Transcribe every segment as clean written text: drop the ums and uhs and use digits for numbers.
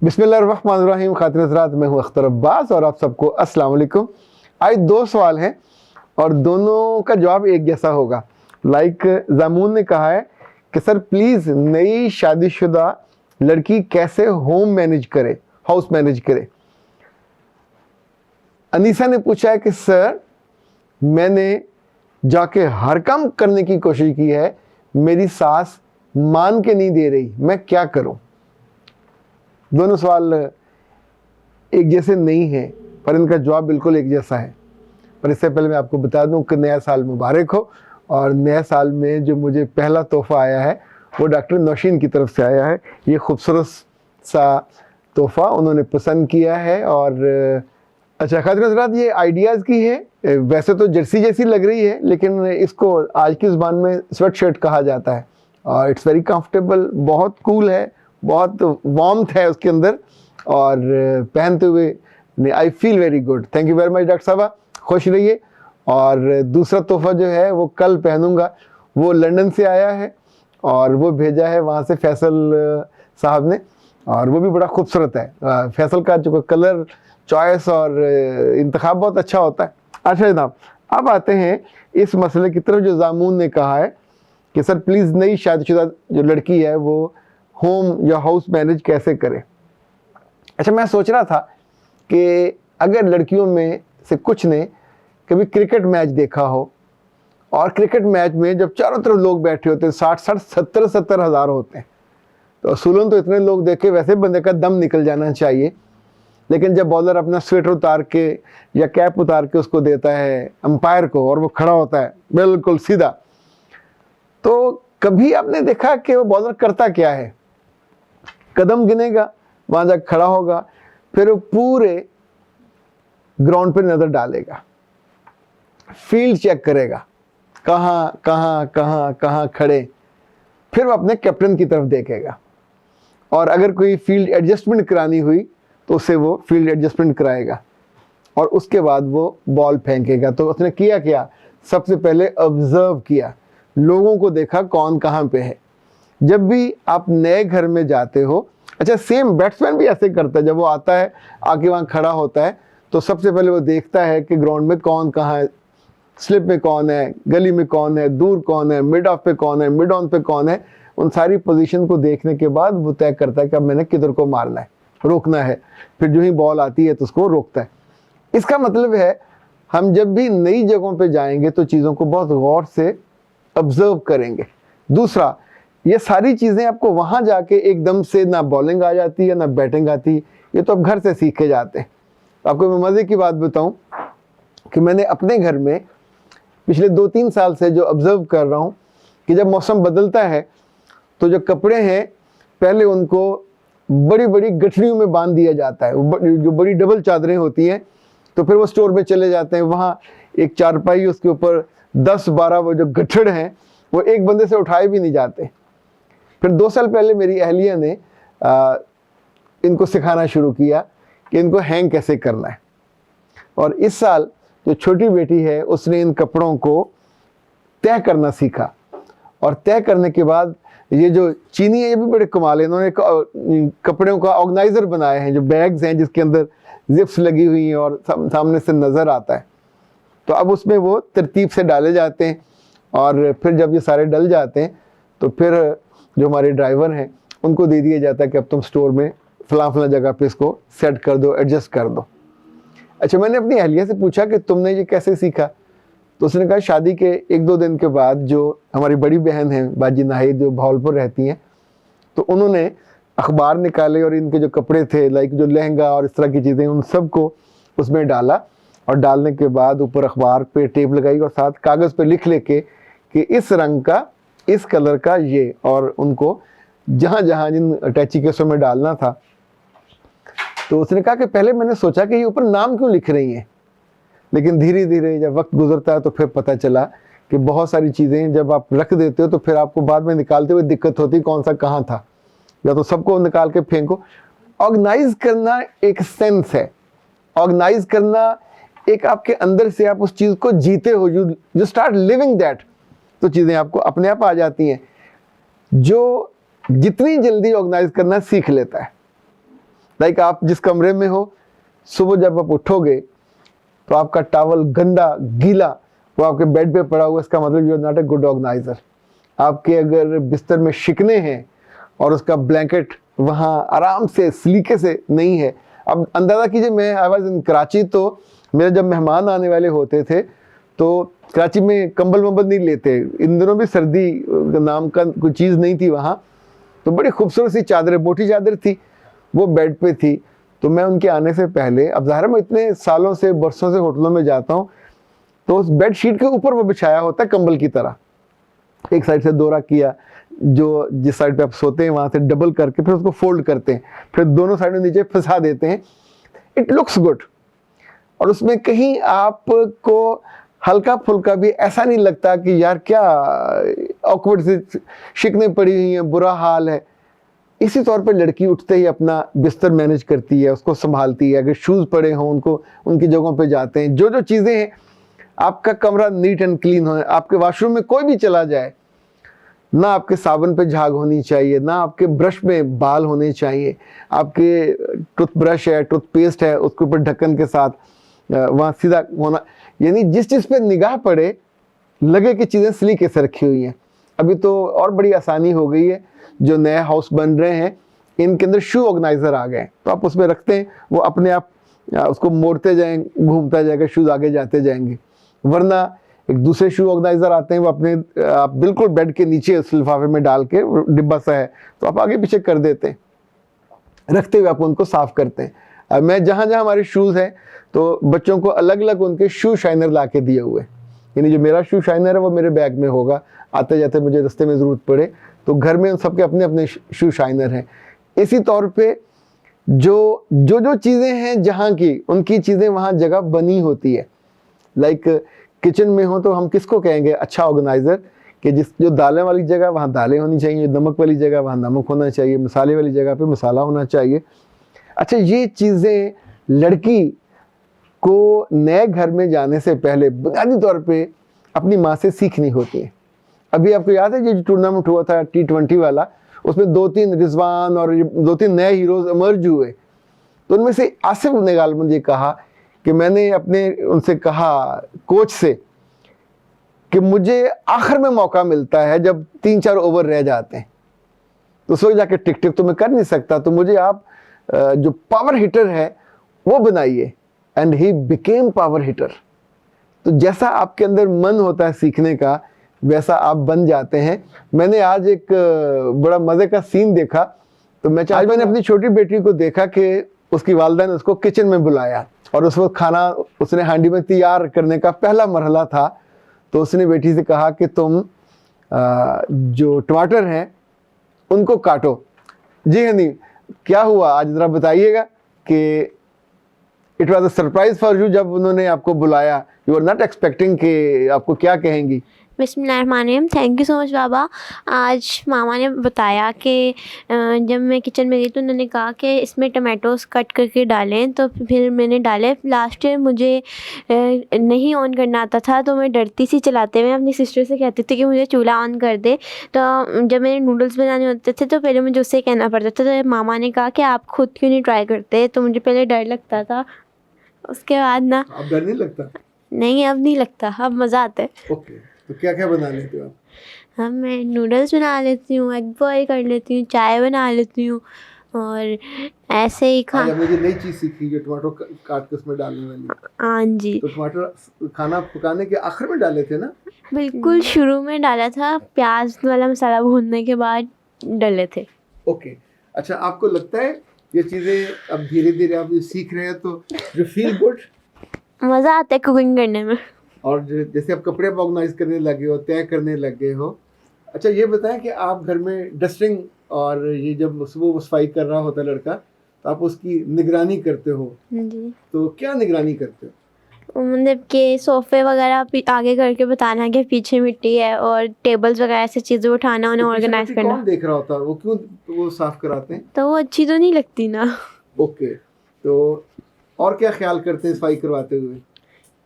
बिस्मिल्लाहिर्रहमानिर्रहीम। खातिन हज़रात, मैं हूँ अख्तर अब्बास और आप सबको अस्सलाम वालेकुम। आज दो सवाल हैं और दोनों का जवाब एक जैसा होगा। जामून ने कहा है कि सर प्लीज़ नई शादीशुदा लड़की कैसे होम मैनेज करे, हाउस मैनेज करे। अनीसा ने पूछा है कि सर मैंने जाके हर काम करने की कोशिश की है, मेरी सास मान के नहीं दे रही, मैं क्या करूं। दोनों सवाल एक जैसे नहीं हैं पर इनका जवाब बिल्कुल एक जैसा है। पर इससे पहले मैं आपको बता दूं कि नया साल मुबारक हो। और नया साल में जो मुझे पहला तोहफ़ा आया है वो डॉक्टर नौशीन की तरफ से आया है। ये खूबसूरत सा तोहफ़ा उन्होंने पसंद किया है। और अच्छा खातिन हज़रात, ये आइडियाज़ की है। वैसे तो जर्सी जैसी लग रही है लेकिन इसको आज की ज़बान में स्वेट शर्ट कहा जाता है और इट्स वेरी कंफर्टेबल, बहुत कूल है, बहुत वार्मथ है उसके अंदर और पहनते हुए I feel very good. Thank you very much doctor साहबा, खुश रहिए। और दूसरा तोहफ़ा जो है वो कल पहनूंगा, वो लंदन से आया है और वो भेजा है वहाँ से फैसल साहब ने और वो भी बड़ा खूबसूरत है। फैसल का जो कलर चॉइस और इंतखाब बहुत अच्छा होता है। अच्छा जनाब, अब आते हैं इस मसले की तरफ जो जामून ने कहा है कि सर प्लीज़ नई शादीशुदा जो लड़की है वो होम या हाउस मैनेज कैसे करे। अच्छा, मैं सोच रहा था कि अगर लड़कियों में से कुछ ने कभी क्रिकेट मैच देखा हो और क्रिकेट मैच में जब चारों तरफ लोग बैठे होते हैं, 60-60 70-70 हज़ार होते हैं, तो असूलन तो इतने लोग देख के वैसे बंदे का दम निकल जाना चाहिए। लेकिन जब बॉलर अपना स्वेटर उतार के या कैप उतार के उसको देता है अंपायर को और वो खड़ा होता है बिल्कुल सीधा, तो कभी आपने देखा कि वो बॉलर करता क्या है? कदम गिनेगा, वहां जाकर खड़ा होगा, फिर वो पूरे ग्राउंड पर नजर डालेगा, फील्ड चेक करेगा, कहाँ कहाँ कहाँ कहाँ खड़े, फिर वो अपने कैप्टन की तरफ देखेगा और अगर कोई फील्ड एडजस्टमेंट करानी हुई तो उससे वो फील्ड एडजस्टमेंट कराएगा और उसके बाद वो बॉल फेंकेगा। तो उसने किया क्या? सबसे पहले ऑब्जर्व किया, लोगों को देखा कौन कहाँ पे है। जब भी आप नए घर में जाते हो, अच्छा सेम बैट्समैन भी ऐसे करता है, जब वो आता है आके वहाँ खड़ा होता है तो सबसे पहले वो देखता है कि ग्राउंड में कौन कहाँ है, स्लिप में कौन है, गली में कौन है, दूर कौन है, मिड ऑफ पे कौन है, मिड ऑन पे कौन है। उन सारी पोजीशन को देखने के बाद वो तय करता है कि अब मैंने किधर को मारना है, रोकना है। फिर जो ही बॉल आती है तो उसको रोकता है। इसका मतलब है हम जब भी नई जगहों पे जाएंगे तो चीज़ों को बहुत गौर से ऑब्जर्व करेंगे। दूसरा, ये सारी चीज़ें आपको वहाँ जाके एकदम से ना बॉलिंग आ जाती है ना बैटिंग आती, ये तो आप घर से सीखे जाते हैं। आपको मैं मज़े की बात बताऊं कि मैंने अपने घर में पिछले 2-3 साल से जो ऑब्जर्व कर रहा हूँ कि जब मौसम बदलता है तो जो कपड़े हैं पहले उनको बड़ी बड़ी गठरियों में बांध दिया जाता है, जो बड़ी डबल चादरें होती हैं, तो फिर वो स्टोर में चले जाते हैं, वहाँ एक चारपाई, उसके ऊपर 10-12 वो जो गठड़ हैं वो एक बंदे से उठाए भी नहीं जाते। फिर 2 साल पहले मेरी अहलिया ने इनको सिखाना शुरू किया कि इनको हैंग कैसे करना है और इस साल जो छोटी बेटी है उसने इन कपड़ों को तय करना सीखा और तय करने के बाद ये जो चीनी है ये भी बड़े कमाल है, इन्होंने कपड़ों का ऑर्गेनाइजर बनाए हैं, जो बैग्स हैं जिसके अंदर जिप्स लगी हुई हैं और सामने से नज़र आता है। तो अब उसमें वो तरतीब से डाले जाते हैं और फिर जब ये सारे डल जाते हैं तो फिर जो हमारे ड्राइवर हैं उनको दे दिया जाता है कि अब तुम स्टोर में फलां जगह पे इसको सेट कर दो, एडजस्ट कर दो। अच्छा, मैंने अपनी अहलिया से पूछा कि तुमने ये कैसे सीखा? तो उसने कहा शादी के 1-2 दिन के बाद जो हमारी बड़ी बहन है बाजी नाहिद, जो भावलपुर रहती हैं, तो उन्होंने अखबार निकाले और इनके जो कपड़े थे लाइक जो लहंगा और इस तरह की चीज़ें, उन सब को उसमें डाला और डालने के बाद ऊपर अखबार पे टेप लगाई और साथ कागज़ पे लिख लेके कि इस रंग का, इस कलर का ये, और उनको जहाँ जहाँ जिन अटैची केसों में डालना था। तो उसने कहा कि पहले मैंने सोचा कि ये ऊपर नाम क्यों लिख रही हैं, लेकिन धीरे धीरे जब वक्त गुजरता है तो फिर पता चला कि बहुत सारी चीज़ें जब आप रख देते हो तो फिर आपको बाद में निकालते हुए दिक्कत होती कौन सा कहाँ था, या तो सबको निकाल के फेंको। ऑर्गेनाइज करना एक सेंस है, ऑर्गेनाइज करना एक आपके अंदर से आप उस चीज़ को जीते हो, यू स्टार्ट लिविंग दैट, तो चीज़ें आपको अपने आप आ जाती हैं। जो जितनी जल्दी ऑर्गेनाइज करना सीख लेता है लाइक आप जिस कमरे में हो, सुबह जब आप उठोगे तो आपका टॉवल गंदा गीला वो आपके बेड पे पड़ा हुआ, इसका मतलब you are not a good organiser. आपके अगर बिस्तर में शिकने हैं और उसका ब्लैंकेट वहाँ आराम से सलीके से नहीं है। अब अंदाज़ा कीजिए, मैं आई वाज इन कराची, तो मेरे जब मेहमान आने वाले होते थे तो कराची में कंबल वंबल नहीं लेते, इन दिनों भी सर्दी नाम का कोई चीज़ नहीं थी वहाँ, तो बड़ी खूबसूरत सी चादर, मोटी चादर थी, वो बेड पे थी। तो मैं उनके आने से पहले, अब ज़ाहिर मैं इतने सालों से बरसों से होटलों में जाता हूँ, तो उस बेड शीट के ऊपर वो बिछाया होता है कंबल की तरह, एक साइड से दोहरा किया, जो जिस साइड पे आप सोते हैं वहाँ से डबल करके फिर उसको फोल्ड करते हैं, फिर दोनों साइड में नीचे फंसा देते हैं। इट लुक्स गुड, और उसमें कहीं आपको हल्का फुल्का भी ऐसा नहीं लगता कि यार क्या ऑकवर्ड से शिकने पड़ी हुई हैं, बुरा हाल है। इसी तौर पे लड़की उठते ही अपना बिस्तर मैनेज करती है, उसको संभालती है, अगर शूज़ पड़े हों उनको उनकी जगहों पे जाते हैं, जो जो चीज़ें हैं, आपका कमरा नीट एंड क्लीन हो। आपके वॉशरूम में कोई भी चला जाए, ना आपके साबुन पे झाग होनी चाहिए, ना आपके ब्रश में बाल होने चाहिए, आपके टूथब्रश है, टूथपेस्ट है, उसके ऊपर ढक्कन के साथ वहाँ सीधा होना, यानी जिस चीज़ पे निगाह पड़े लगे कि चीज़ें सलीके से रखी हुई हैं। अभी तो और बड़ी आसानी हो गई है, जो नए हाउस बन रहे हैं इनके अंदर शू ऑर्गेनाइजर आ गए हैं, तो आप उसमें रखते हैं, वो अपने आप उसको मोड़ते जाएंगे, घूमता जाएगा, शूज़ आगे जाते जाएंगे। वरना एक दूसरे शू ऑर्गेनाइजर आते हैं, वो अपने आप बिल्कुल बेड के नीचे उस लिफाफे में डाल के, डिब्बा सा है तो आप आगे पीछे कर देते हैं, रखते हुए आप उनको साफ करते हैं। मैं जहाँ जहाँ हमारे शूज़ हैं तो बच्चों को अलग अलग उनके शू शाइनर ला के दिए हुए, यानी जो मेरा शू शाइनर है वो मेरे बैग में होगा, आते जाते मुझे रास्ते में ज़रूरत पड़े तो घर में उन सबके अपने अपने शू शाइनर हैं। इसी तौर पे जो जो जो चीज़ें हैं जहाँ की, उनकी चीज़ें वहाँ जगह बनी होती है। लाइक किचन में हो तो हम किसको कहेंगे अच्छा ऑर्गेनाइज़र, कि जो दालें वाली जगह वहाँ दालें होनी चाहिए, नमक वाली जगह वहाँ नमक होना चाहिए, मसाले वाली जगह पे मसाला होना चाहिए। अच्छा, ये चीज़ें लड़की को नए घर में जाने से पहले बुनियादी तौर पे अपनी माँ से सीखनी होती है। अभी आपको याद है ये जो टूर्नामेंट हुआ था T20 वाला, उसमें 2-3 रिजवान और 2-3 नए हीरोज इमर्ज हुए, तो उनमें से आसिफ ने गालिबन ये कहा कि मैंने अपने उनसे कहा कोच से कि मुझे आखिर में मौका मिलता है जब 3-4 ओवर रह जाते हैं, तो उस वक्त जाके टिक टिक तो मैं कर नहीं सकता, तो मुझे आप जो पावर हिटर है वो बनाइए। And he became power hitter. तो जैसा आपके अंदर मन होता है सीखने का, वैसा आप बन जाते हैं। मैंने आज एक बड़ा मज़े का सीन देखा, तो आज मैंने अपनी छोटी बेटी को देखा कि उसकी वालिदा ने उसको किचन में बुलाया और उस वक्त खाना उसने हांडी में तैयार करने का पहला मरहला था। तो उसने बेटी से कहा कि तुम जो टमाटर हैं उनको काटो। जी हनी, क्या हुआ आज ज़रा बताइएगा कि it was a surprise for you जब उन्होंने आपको बुलाया, यू आर नॉट एक्सपेक्टिंग कि आपको क्या कहेंगी। बिस्मिल्लाहिर्रहमानिर्रहीम। थैंक यू सो मच बाबा। आज मामा ने बताया कि जब मैं किचन में गई तो उन्होंने कहा कि इसमें टमाटोज़ कट करके डालें, तो फिर मैंने डाले। लास्ट ईयर मुझे नहीं ऑन करना आता था, तो मैं डरती सी चलाते हुए अपनी सिस्टर से कहती थी कि मुझे चूल्हा ऑन कर दे। तो जब मेरे नूडल्स बनाने होते थे तो पहले मुझे उससे कहना पड़ता था, तो मामा ने कहा कि आप खुद क्यों नहीं ट्राई करते। तो मुझे पहले डर लगता था, उसके बाद ना अब डर नहीं लगता? नहीं, अब नहीं लगता, अब मज़ा आता है। ओके, तो क्या क्या बना लेते हो आप? हाँ, मैं नूडल्स बना लेती हूँ, एग बॉयल कर लेती हूँ, चाय बना लेती हूँ, और ऐसे ही आज हमने ये नई चीज़ सीखी जो टमाटो काट के उसमें डालने वाली। हाँ जी। तो टमाटर खाना पकाने के आखिर में डाले थे ना? बिल्कुल शुरू में डाला था, प्याज वाला मसाला भूनने के बाद डाले थे। ओके, अच्छा, आपको लगता है ये चीज़ें अब धीरे धीरे आप ये सीख रहे हैं तो जो फील गुड, मज़ा आता है कुकिंग करने में। और जैसे आप कपड़े ऑर्गेनाइज करने लगे हो, तय करने लगे हो। अच्छा, ये बताएं कि आप घर में डस्टिंग और ये जब सुबह वो सफाई कर रहा होता है लड़का, तो आप उसकी निगरानी करते हो जी। तो क्या निगरानी करते हो? मतलब कि सोफ़े वगैरह आगे करके बताना कि पीछे मिट्टी है, और टेबल्स वगैरह ऐसी चीज़ें उठाना, उन्हें ऑर्गेनाइज करना। कौन देख रहा होता है? वो क्यों वो साफ कराते हैं? तो वो अच्छी तो नहीं लगती ना। ओके, तो और क्या ख्याल करते हैं सफाई करवाते हुए?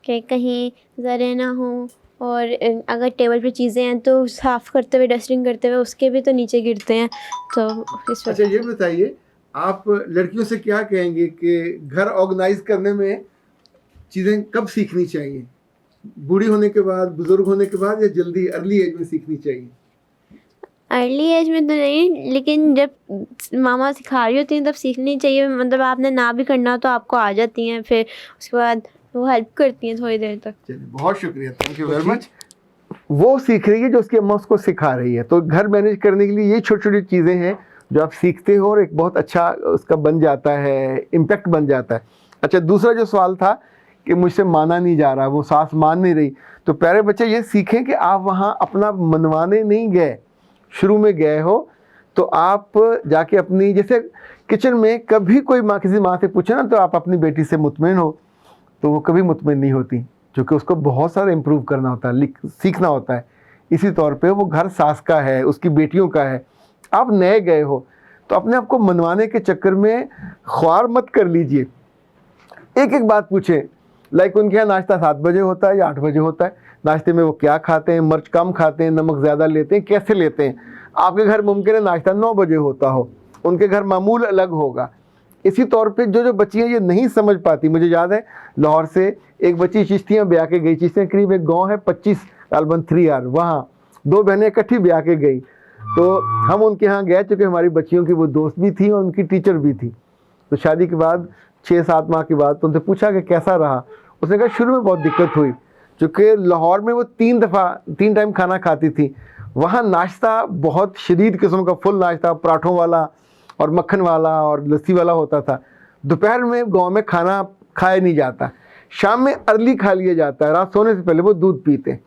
कि कहीं ज़रे ना हो, और अगर टेबल पे चीज़ें हैं तो साफ़ करते हुए, डस्टिंग करते हुए उसके भी तो नीचे गिरते हैं, तो इस वजह। अच्छा, ये बताइए आप लड़कियों से क्या कहेंगे कि घर ऑर्गेनाइज करने में चीज़ें कब सीखनी चाहिए? बूढ़ी होने के बाद, बुजुर्ग होने के बाद, या जल्दी अर्ली एज में सीखनी चाहिए? अर्ली एज में तो नहीं, लेकिन जब मामा सिखा रही होती हैं तब सीखनी चाहिए। मतलब आपने ना भी करना हो तो आपको आ जाती हैं, फिर उसके बाद वो हेल्प करती हैं थोड़ी देर तक। चलिए, बहुत शुक्रिया, थैंक यू वेरी मच। वो सीख रही है जो उसकी अम्मा उसको सिखा रही है। तो घर मैनेज करने के लिए ये छोटी छोटी चीज़ें हैं जो आप सीखते हो और एक बहुत अच्छा उसका बन जाता है, इम्पैक्ट बन जाता है। अच्छा, दूसरा जो सवाल था कि मुझसे माना नहीं जा रहा, वो सास मान नहीं रही, तो प्यारे बच्चे ये सीखें कि आप वहाँ अपना मनवाने नहीं गए। शुरू में गए हो तो आप जाके अपनी, जैसे किचन में कभी कोई माँ किसी माँ से पूछे ना तो आप अपनी बेटी से मुतमिन हो, तो वो कभी मुतमिन नहीं होती, क्योंकि उसको बहुत सारा इम्प्रूव करना होता है, सीखना होता है। इसी तौर पे वो घर सास का है, उसकी बेटियों का है। आप नए गए हो तो अपने आप को मनवाने के चक्कर में ख्वार मत कर लीजिए। एक एक बात पूछें, लाइक उनके यहाँ नाश्ता 7 बजे होता है या 8 बजे होता है, नाश्ते में वो क्या खाते हैं, मिर्च कम खाते हैं, नमक ज़्यादा लेते हैं, कैसे लेते हैं। आपके घर मुमकिन है नाश्ता 9 बजे होता हो, उनके घर मामूल अलग होगा। इसी तौर पे जो बच्चियाँ ये नहीं समझ पाती, मुझे याद है लाहौर से एक बच्ची चिश्तियाँ ब्याह के गई। चिश्तियाँ करीब एक गाँव है 25 गालबन 3R, वहाँ 2 बहनें इकट्ठी ब्याह के गई। तो हम उनके यहाँ गए, चूँकि हमारी बच्चियों की वो दोस्त भी थी और उनकी टीचर भी थी। तो शादी के बाद 6-7 माह के बाद तो उनसे पूछा कि कैसा रहा। उसने कहा शुरू में बहुत दिक्कत हुई, चूँकि लाहौर में वो 3 टाइम खाना खाती थी, वहाँ नाश्ता बहुत शदीद किस्म का फुल नाश्ता, पराठों वाला और मक्खन वाला और लस्सी वाला होता था। दोपहर में गांव में खाना खाया नहीं जाता, शाम में अर्ली खा लिया जाता है, रात सोने से पहले वो दूध पीते।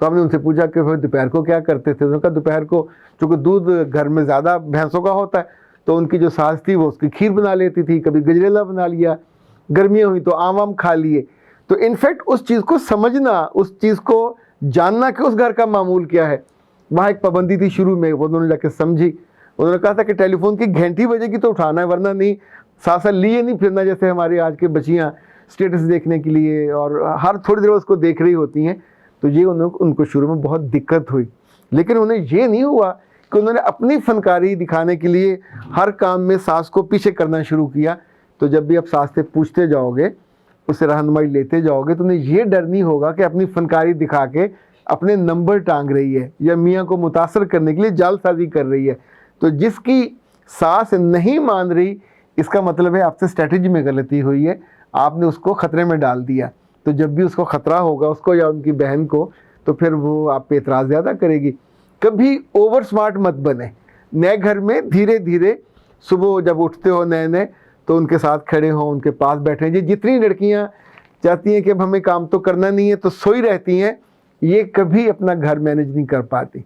तो हमने उनसे पूछा कि फिर दोपहर को क्या करते थे। उन्होंने कहा दोपहर को चूँकि दूध घर में ज़्यादा भैंसों का होता है, तो उनकी जो सास थी वो उसकी खीर बना लेती थी, कभी गजरेला बना लिया, गर्मियाँ हुई तो आम खा लिए। तो इनफैक्ट उस चीज़ को समझना, उस चीज़ को जानना कि उस घर का मामूल क्या है, वहाँ एक पाबंदी थी शुरू में, वो उन्होंने जाके समझी। उन्होंने कहा था कि टेलीफोन की घंटी बजेगी तो उठाना है, वरना नहीं, साथ लिए नहीं फिरना, जैसे हमारी आज के बच्चियाँ स्टेटस देखने के लिए और हर थोड़ी देर उसको देख रही होती हैं। तो ये उनको शुरू में बहुत दिक्कत हुई, लेकिन उन्हें ये नहीं हुआ कि उन्होंने अपनी फनकारी दिखाने के लिए हर काम में सास को पीछे करना शुरू किया। तो जब भी आप सास से पूछते जाओगे, उससे रहनुमाई लेते जाओगे, तो उन्हें ये डर नहीं होगा कि अपनी फनकारी दिखा के अपने नंबर टांग रही है या मियाँ को मुतासर करने के लिए जालसाजी कर रही है। तो जिसकी सास नहीं मान रही, इसका मतलब है आपसे स्ट्रैटेजी में गलती हुई है, आपने उसको ख़तरे में डाल दिया। तो जब भी उसको ख़तरा होगा, उसको या उनकी बहन को, तो फिर वो आप पे एतराज़ ज़्यादा करेगी। कभी ओवर स्मार्ट मत बने। नए घर में धीरे धीरे सुबह जब उठते हो नए नए, तो उनके साथ खड़े हों, उनके पास बैठे। ये जितनी लड़कियां चाहती हैं कि अब हमें काम तो करना नहीं है तो सोई रहती हैं, ये कभी अपना घर मैनेज नहीं कर पाती।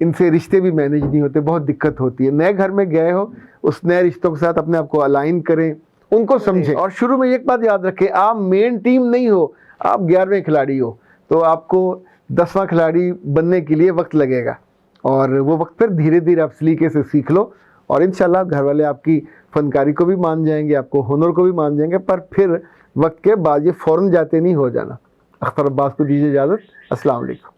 इनसे रिश्ते भी मैनेज नहीं होते, बहुत दिक्कत होती है। नए घर में गए हो, उस नए रिश्तों के साथ अपने आप को अलाइन करें, उनको समझें। और शुरू में एक बात याद रखें, आप मेन टीम नहीं हो, आप 11वें खिलाड़ी हो। तो आपको 10वां खिलाड़ी बनने के लिए वक्त लगेगा, और वो वक्त फिर धीरे धीरे आप सलीके से सीख लो, और इंशाल्लाह घर वाले आपकी फनकारी को भी मान जाएंगे, आपको हुनर को भी मान जाएंगे। पर फिर वक्त के बाद ये फ़ौरन जाते नहीं हो जाना। अख्तर अब्बास को दीजिए इजाज़त। अस्सलाम वालेकुम।